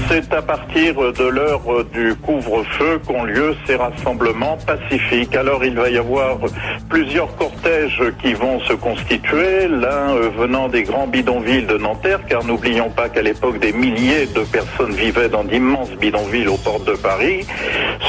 C'est à partir de l'heure du couvre-feu qu'ont lieu ces rassemblements pacifiques. Alors il va y avoir plusieurs cortèges qui vont se constituer, l'un venant des grands bidonvilles de Nanterre, car n'oublions pas qu'à l'époque des milliers de personnes vivaient dans d'immenses bidonvilles aux portes de Paris.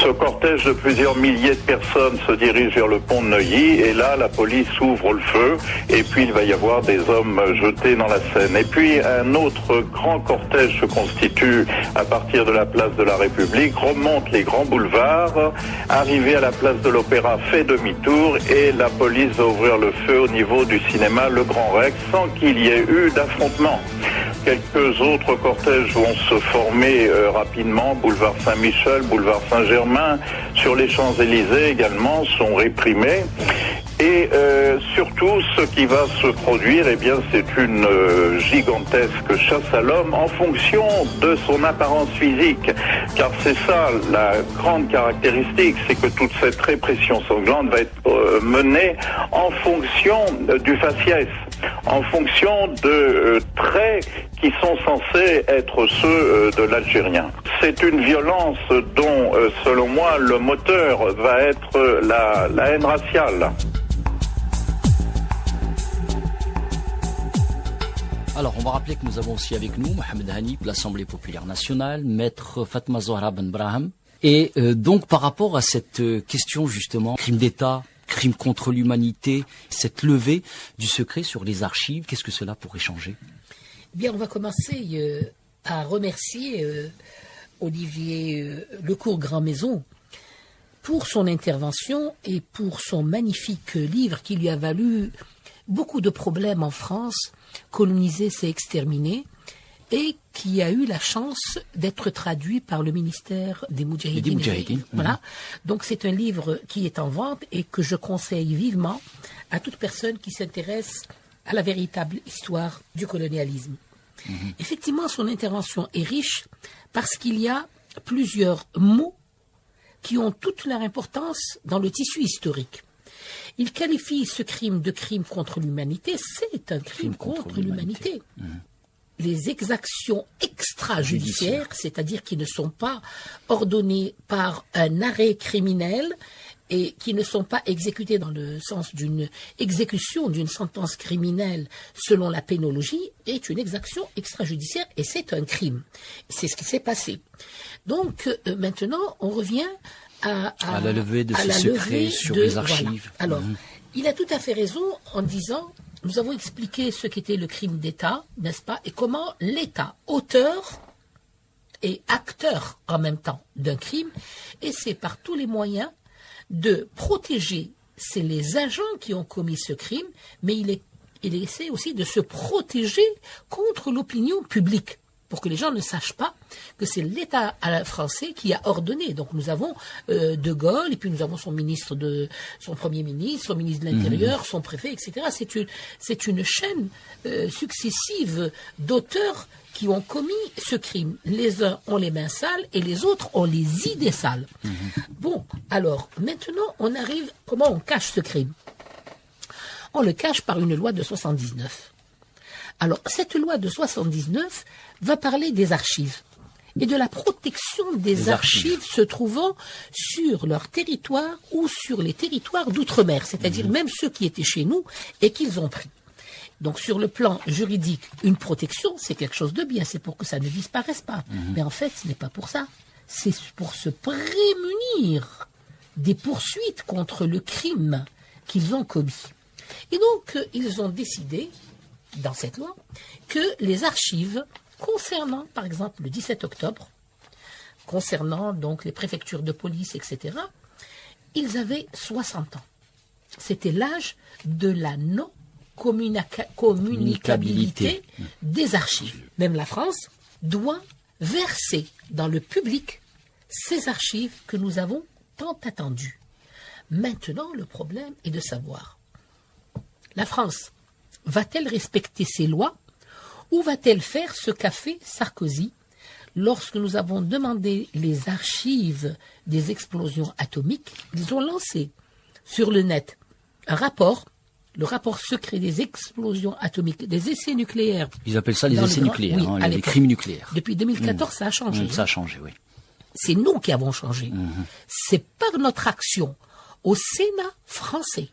Ce cortège de plusieurs milliers de personnes se dirige vers le pont de Neuilly et là, la police ouvre le feu et puis il va y avoir des hommes jetés dans la Seine. Et puis un autre grand cortège se constitue à partir de la place de la République, remonte les grands boulevards, arrivé à la place de l'Opéra, fait demi-tour et la police va ouvrir le feu au niveau du cinéma Le Grand Rex sans qu'il y ait eu d'affrontement. Quelques autres cortèges vont se former rapidement, boulevard Saint-Michel, boulevard Saint-Germain, sur les Champs-Élysées également sont réprimés. Et surtout, ce qui va se produire, eh bien, c'est une gigantesque chasse à l'homme en fonction de son apparence physique. Car c'est ça la grande caractéristique, c'est que toute cette répression sanglante va être menée en fonction du faciès, en fonction de traits qui sont censés être ceux de l'Algérien. C'est une violence dont, selon moi, le moteur va être la haine raciale. Alors, on va rappeler que nous avons aussi avec nous Mohamed Hani de l'Assemblée populaire nationale, maître Fatma Zohra Ben Brahim. Et donc, par rapport à cette question, justement, crime d'État, crime contre l'humanité, cette levée du secret sur les archives, qu'est-ce que cela pourrait changer ? Bien, on va commencer à remercier Olivier Lecourt-Grand-Maison pour son intervention et pour son magnifique livre qui lui a valu beaucoup de problèmes en France. Coloniser, c'est exterminer, et qui a eu la chance d'être traduit par le ministère des Moudjahidines. Voilà. Donc c'est un livre qui est en vente et que je conseille vivement à toute personne qui s'intéresse à la véritable histoire du colonialisme. Effectivement, son intervention est riche parce qu'il y a plusieurs mots qui ont toute leur importance dans le tissu historique. Il qualifie ce crime de crime contre l'humanité. C'est un crime contre l'humanité. Les exactions extrajudiciaires, c'est-à-dire qui ne sont pas ordonnées par un arrêt criminel et qui ne sont pas exécutées dans le sens d'une exécution d'une sentence criminelle selon la pénologie, est une exaction extrajudiciaire et c'est un crime. C'est ce qui s'est passé. Donc maintenant, on revient à la levée de ce secret sur les archives. Voilà. Alors, il a tout à fait raison en disant, nous avons expliqué ce qu'était le crime d'État, n'est-ce pas, et comment l'État, auteur et acteur en même temps d'un crime, essaie par tous les moyens de protéger, c'est les agents qui ont commis ce crime, mais il essaie aussi de se protéger contre l'opinion publique, pour que les gens ne sachent pas que c'est l'État français qui a ordonné. Donc nous avons De Gaulle, et puis nous avons son premier ministre, son ministre de l'Intérieur, son préfet, etc. C'est une chaîne successive d'auteurs qui ont commis ce crime. Les uns ont les mains sales et les autres ont les idées sales. Bon, alors, maintenant, on arrive... Comment on cache ce crime? On le cache par une loi de 79. Alors, cette loi de 79 va parler des archives et de la protection des archives se trouvant sur leur territoire ou sur les territoires d'outre-mer, c'est-à-dire même ceux qui étaient chez nous et qu'ils ont pris. Donc, sur le plan juridique, une protection, c'est quelque chose de bien, c'est pour que ça ne disparaisse pas. Mais en fait, ce n'est pas pour ça. C'est pour se prémunir des poursuites contre le crime qu'ils ont commis. Et donc, ils ont décidé, dans cette loi, que les archives concernant, par exemple, le 17 octobre, concernant donc les préfectures de police, etc., ils avaient 60 ans. C'était l'âge de la non-communicabilité des archives. Même la France doit verser dans le public ces archives que nous avons tant attendues. Maintenant, le problème est de savoir, la France va-t-elle respecter ces lois ou va-t-elle faire ce qu'a fait Sarkozy lorsque nous avons demandé les archives des explosions atomiques? Ils ont lancé sur le net un rapport, le rapport secret des explosions atomiques, des essais nucléaires. Ils appellent ça les essais nucléaires, oui, les crimes nucléaires. Depuis 2014, ça a changé. Ça a changé, oui. C'est nous qui avons changé. C'est par notre action au Sénat français.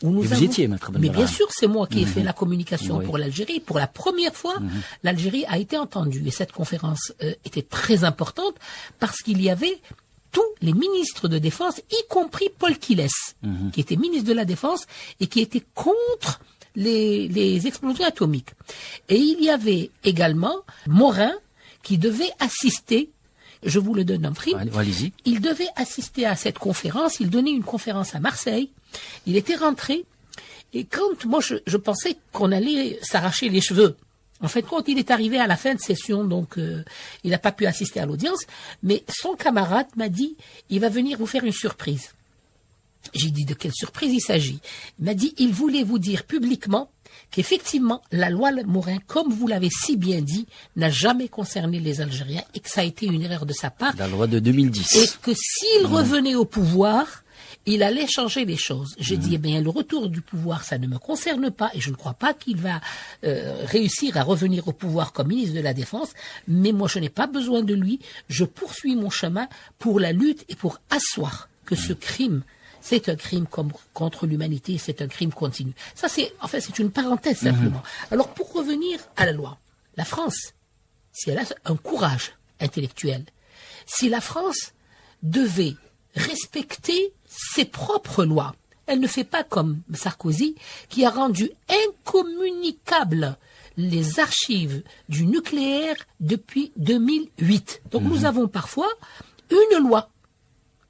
Vous étiez, maître Ben Mais Brahim. bien sûr, c'est moi qui ai fait la communication pour l'Algérie. Pour la première fois, l'Algérie a été entendue. Et cette conférence était très importante parce qu'il y avait tous les ministres de défense, y compris Paul Quiles, qui était ministre de la Défense et qui était contre les explosions atomiques. Et il y avait également Morin qui devait assister, je vous le donne en prime, allez-y. Il devait assister à cette conférence, il donnait une conférence à Marseille, il était rentré, et quand moi je pensais qu'on allait s'arracher les cheveux, en fait, quand il est arrivé à la fin de session, donc il n'a pas pu assister à l'audience, mais son camarade m'a dit, il va venir vous faire une surprise. J'ai dit, de quelle surprise il s'agit? Il m'a dit, il voulait vous dire publiquement qu'effectivement, la loi Morin, comme vous l'avez si bien dit, n'a jamais concerné les Algériens et que ça a été une erreur de sa part. La loi de 2010. Et que s'il revenait au pouvoir, il allait changer les choses. J'ai dit, eh bien, le retour du pouvoir, ça ne me concerne pas, et je ne crois pas qu'il va réussir à revenir au pouvoir comme ministre de la Défense, mais moi, je n'ai pas besoin de lui. Je poursuis mon chemin pour la lutte et pour asseoir que ce crime, c'est un crime contre l'humanité, c'est un crime continu. Ça, c'est une parenthèse, simplement. Alors, pour revenir à la loi, la France, si elle a un courage intellectuel, si la France devait respecter ses propres lois. Elle ne fait pas comme Sarkozy, qui a rendu incommunicables les archives du nucléaire depuis 2008. Donc nous avons parfois une loi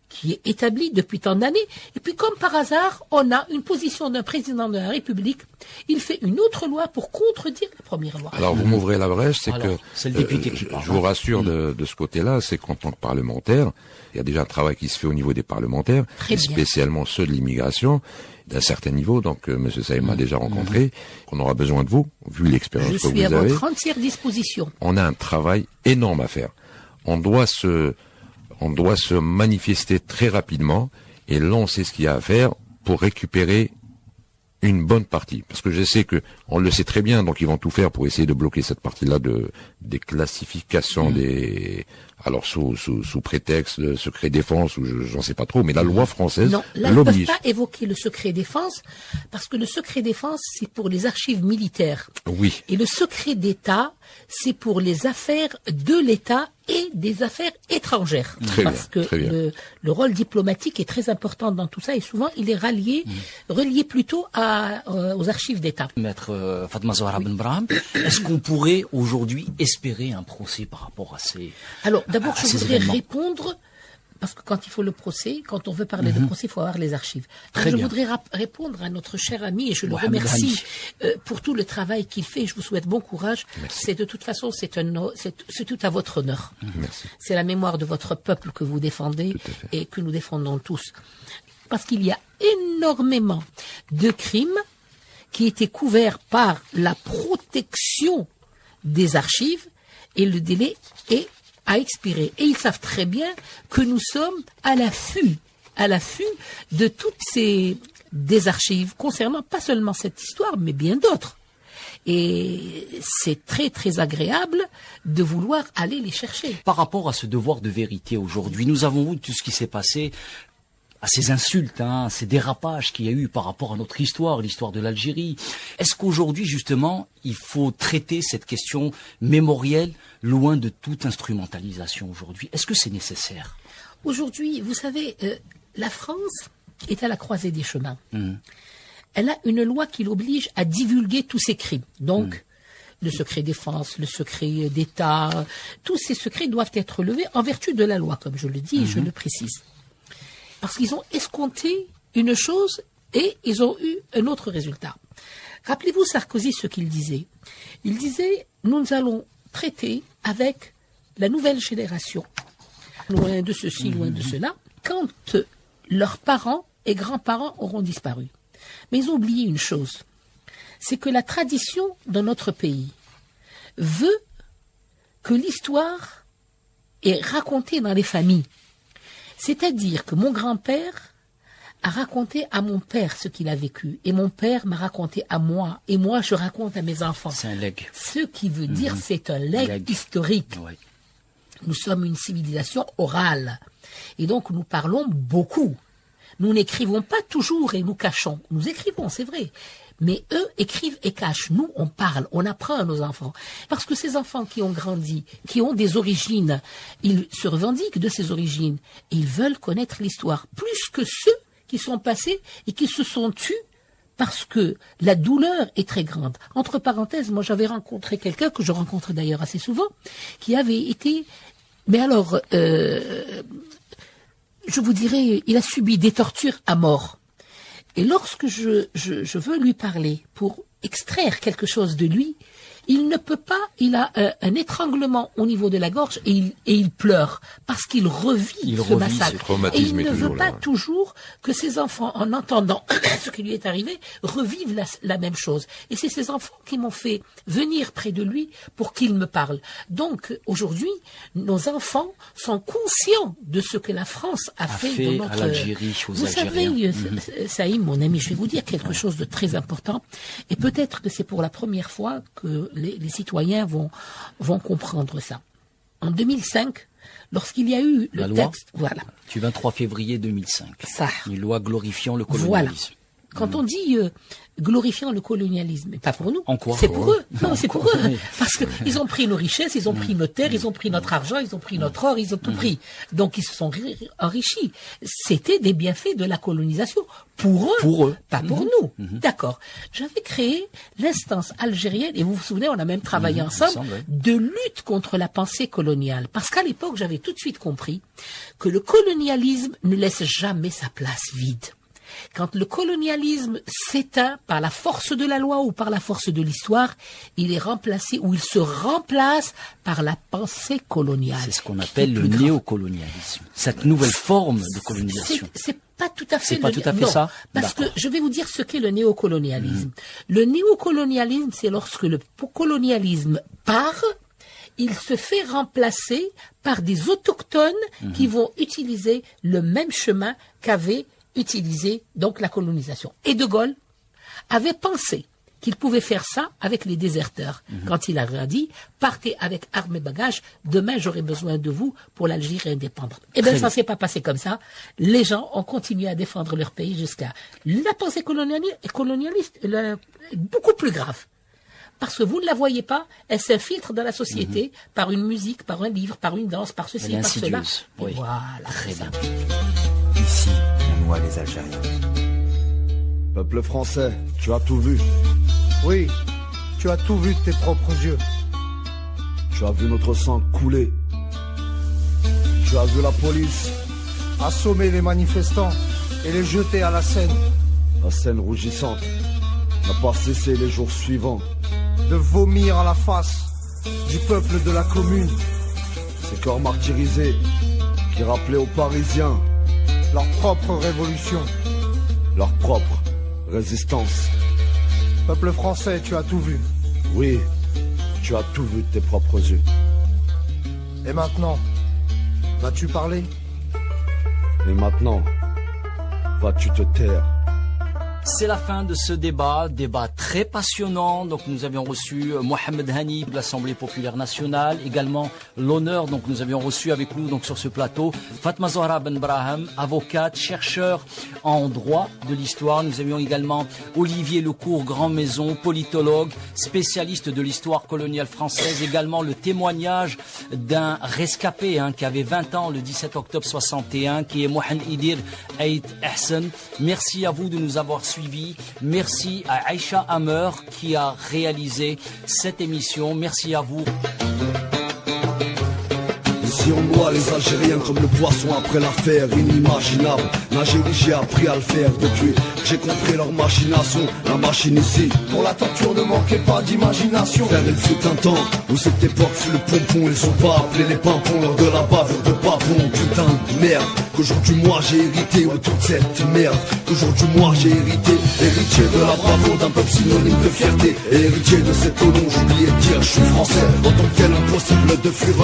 qui est établie depuis tant d'années, et puis comme par hasard, on a une position d'un président de la République, il fait une autre loi pour contredire la première loi. Alors vous m'ouvrez la brèche, c'est alors, que c'est le député je vous rassure de ce côté-là, c'est qu'en tant que parlementaire, il y a déjà un travail qui se fait au niveau des parlementaires, spécialement ceux de l'immigration, d'un certain niveau, donc M. Saïm m'a déjà rencontré, on aura besoin de vous, vu l'expérience que vous avez. Je suis à votre entière disposition. On a un travail énorme à faire. On doit se manifester très rapidement et lancer ce qu'il y a à faire pour récupérer une bonne partie. Parce que je sais que, on le sait très bien, donc ils vont tout faire pour essayer de bloquer cette partie-là des classifications alors sous prétexte de secret défense, ou j'en sais pas trop, mais la loi française l'oblige. Non, là, ils ne peuvent pas évoquer le secret défense, parce que le secret défense, c'est pour les archives militaires. Oui. Et le secret d'État, c'est pour les affaires de l'État et des affaires étrangères. Parce que le rôle diplomatique est très important dans tout ça, et souvent, il est relié plutôt aux archives d'État. Maître Fatma Zahra Ben Brahim, est-ce qu'on pourrait aujourd'hui espérer un procès par rapport à ces... Alors, d'abord, je voudrais répondre, parce que quand il faut le procès, quand on veut parler de procès, il faut avoir les archives. Donc, je voudrais répondre à notre cher ami, et je le remercie pour tout le travail qu'il fait. Je vous souhaite bon courage. C'est de toute façon, c'est tout à votre honneur. C'est la mémoire de votre peuple que vous défendez et que nous défendons tous. Parce qu'il y a énormément de crimes qui étaient couverts par la protection des archives, et le délai a expiré. Et ils savent très bien que nous sommes à l'affût de toutes des archives concernant pas seulement cette histoire, mais bien d'autres. Et c'est très très agréable de vouloir aller les chercher. Par rapport à ce devoir de vérité aujourd'hui, nous avons vu tout ce qui s'est passé, à ces insultes, ces dérapages qu'il y a eu par rapport à notre histoire, l'histoire de l'Algérie. Est-ce qu'aujourd'hui, justement, il faut traiter cette question mémorielle loin de toute instrumentalisation aujourd'hui? Est-ce que c'est nécessaire? Aujourd'hui, vous savez, la France est à la croisée des chemins. Elle a une loi qui l'oblige à divulguer tous ses crimes. Donc, le secret défense, le secret d'État, tous ces secrets doivent être levés en vertu de la loi, comme je le dis et je le précise. Parce qu'ils ont escompté une chose et ils ont eu un autre résultat. Rappelez-vous Sarkozy ce qu'il disait. Il disait, nous allons traiter avec la nouvelle génération, loin de ceci, loin de cela, quand leurs parents et grands-parents auront disparu. Mais ils ont oublié une chose, c'est que la tradition de notre pays veut que l'histoire est racontée dans les familles. C'est-à-dire que mon grand-père a raconté à mon père ce qu'il a vécu, et mon père m'a raconté à moi, et moi je raconte à mes enfants. C'est un legs. Ce qui veut dire c'est un legs historique. Ouais. Nous sommes une civilisation orale, et donc nous parlons beaucoup. Nous n'écrivons pas toujours et nous cachons. Nous écrivons, c'est vrai. Mais eux écrivent et cachent. Nous, on parle, on apprend à nos enfants. Parce que ces enfants qui ont grandi, qui ont des origines, ils se revendiquent de ces origines. Et ils veulent connaître l'histoire. Plus que ceux qui sont passés et qui se sont tus parce que la douleur est très grande. Entre parenthèses, moi j'avais rencontré quelqu'un, que je rencontre d'ailleurs assez souvent, qui avait été... Mais alors, je vous dirais, il a subi des tortures à mort. Et lorsque je veux lui parler pour extraire quelque chose de lui, il ne peut pas, il a un étranglement au niveau de la gorge et il pleure parce qu'il revit ce massacre. Et il ne veut pas toujours que ses enfants, en entendant ce qui lui est arrivé, revivent la même chose. Et c'est ces enfants qui m'ont fait venir près de lui pour qu'il me parle. Donc aujourd'hui, nos enfants sont conscients de ce que la France a fait dans notre... à l'Algérie, aux Algériens. Vous savez, Saïm, mon ami, je vais vous dire quelque chose de très important. Et peut-être que c'est pour la première fois que les citoyens vont comprendre ça. En 2005, lorsqu'il y a eu le texte... Voilà. Du 23 février 2005. Ça. Une loi glorifiant le colonialisme. Voilà. Quand on dit glorifiant le colonialisme, mais pas pour nous. En quoi? C'est pour eux. Non, c'est pour eux. Parce qu'ils ont pris nos richesses, ils ont pris nos terres, ils ont pris notre argent, ils ont pris notre or, ils ont tout pris. Donc ils se sont enrichis. C'était des bienfaits de la colonisation. Pour eux. Pas pour nous. D'accord. J'avais créé l'instance algérienne, et vous vous souvenez, on a même travaillé ensemble, de lutte contre la pensée coloniale. Parce qu'à l'époque, j'avais tout de suite compris que le colonialisme ne laisse jamais sa place vide. Quand le colonialisme s'éteint par la force de la loi ou par la force de l'histoire, il est remplacé ou il se remplace par la pensée coloniale. C'est ce qu'on appelle le néocolonialisme. Cette nouvelle forme de colonisation. C'est pas tout à fait, ça. Parce que je vais vous dire ce qu'est le néocolonialisme. Le néocolonialisme, c'est lorsque le colonialisme part, il se fait remplacer par des autochtones qui vont utiliser le même chemin qu'avait utilisé donc la colonisation. Et De Gaulle avait pensé qu'il pouvait faire ça avec les déserteurs. Quand il a dit, partez avec armes et bagages, demain j'aurai besoin de vous pour l'Algérie indépendante. Eh bien, ça s'est pas passé comme ça. Les gens ont continué à défendre leur pays jusqu'à la pensée colonialiste, beaucoup plus grave. Parce que vous ne la voyez pas, elle s'infiltre dans la société par une musique, par un livre, par une danse, par ceci, par cela. Oui. Voilà, c'est ça. Ici, on noie les Algériens. Peuple français, tu as tout vu. Oui, tu as tout vu de tes propres yeux. Tu as vu notre sang couler. Tu as vu la police assommer les manifestants et les jeter à la Seine. La Seine rougissante n'a pas cessé les jours suivants de vomir à la face du peuple de la commune. Ces corps martyrisés qui rappelaient aux Parisiens leur propre révolution, leur propre résistance. Peuple français, tu as tout vu. Oui, tu as tout vu de tes propres yeux. Et maintenant, vas-tu parler? Et maintenant, vas-tu te taire? C'est la fin de ce débat très passionnant. Donc nous avions reçu Mohamed Hani de l'Assemblée populaire nationale, également l'honneur. Donc nous avions reçu avec nous donc sur ce plateau Fatma Zahra Ben Brahim, avocate, chercheur en droit de l'histoire. Nous avions également Olivier Lecourt, grand maison, politologue, spécialiste de l'histoire coloniale française. Également le témoignage d'un rescapé qui avait 20 ans le 17 octobre 61, qui est Mohamed Idir Aït Ahsen. Merci à vous de nous avoir suivi. Merci à Aïcha Hammer qui a réalisé cette émission. Merci à vous. Ici on noie les Algériens comme le poisson après l'affaire, inimaginable. L'Algérie j'ai appris à le faire depuis que j'ai compris leur machination. La machine ici, pour la torture ne manquait pas d'imagination. Faire il fut un temps où cette époque fut le pompon. Ils sont pas appelés les pimpons lors de la bavure de papon. Putain de merde, qu'aujourd'hui moi j'ai hérité de toute cette merde. Qu'aujourd'hui moi j'ai hérité, héritier de la bravoure d'un peuple synonyme de fierté. Et héritier de cet colon, j'oubliais de dire je suis français. En tant que tel impossible de fuir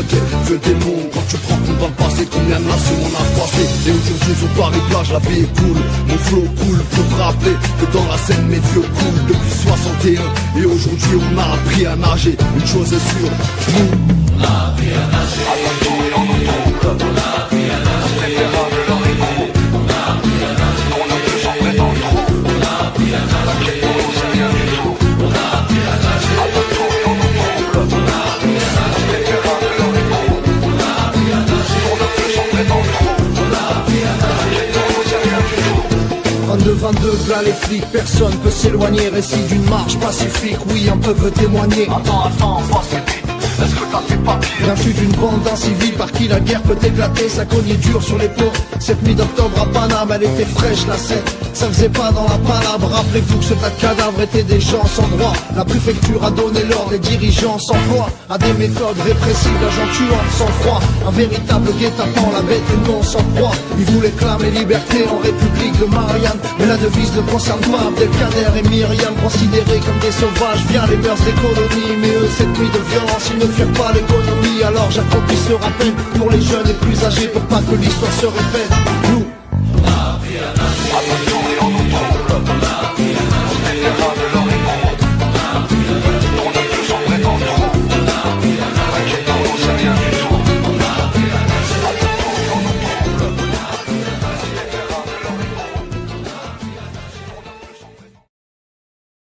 vieux démon. Quand tu prends qu'on va passer, combien de nations on a passé. Et aujourd'hui sur Paris-Plage, la vie est cool. Mon flow cool pour te rappeler que dans la Seine mes vieux coulent depuis 61. Et aujourd'hui on a appris à nager. Une chose est sûre, nous on a appris à nager. Attention, on a appris à nager. On a appris à nager. 22, là les flics, personne peut s'éloigner. Récit d'une marche pacifique, oui, un peu veut témoigner. Attends, passe vite. Est-ce que t'as tes papiers? Rien fut d'une bande d'incivils par qui la guerre peut éclater. Ça cognait dur sur les ponts. Cette nuit d'octobre à Paname, elle était fraîche la scène. Ça faisait pas dans la palabre. Rappelez-vous que ce tas de cadavres étaient des gens sans droit. La préfecture a donné l'ordre, les dirigeants s'emploient à des méthodes répressives, l'agent tuant sans froid. Un véritable guet-apens, la bête et non sans proie. Ils voulaient clamer liberté en République de Marianne, mais la devise ne concerne pas Abdelkader et Myriam, considérés comme des sauvages via les mœurs des colonies. Mais eux, cette nuit de violence, ils ne firent pas l'économie. Alors j'accomplis ce rappel pour les jeunes et plus âgés, pour pas que l'histoire se répète.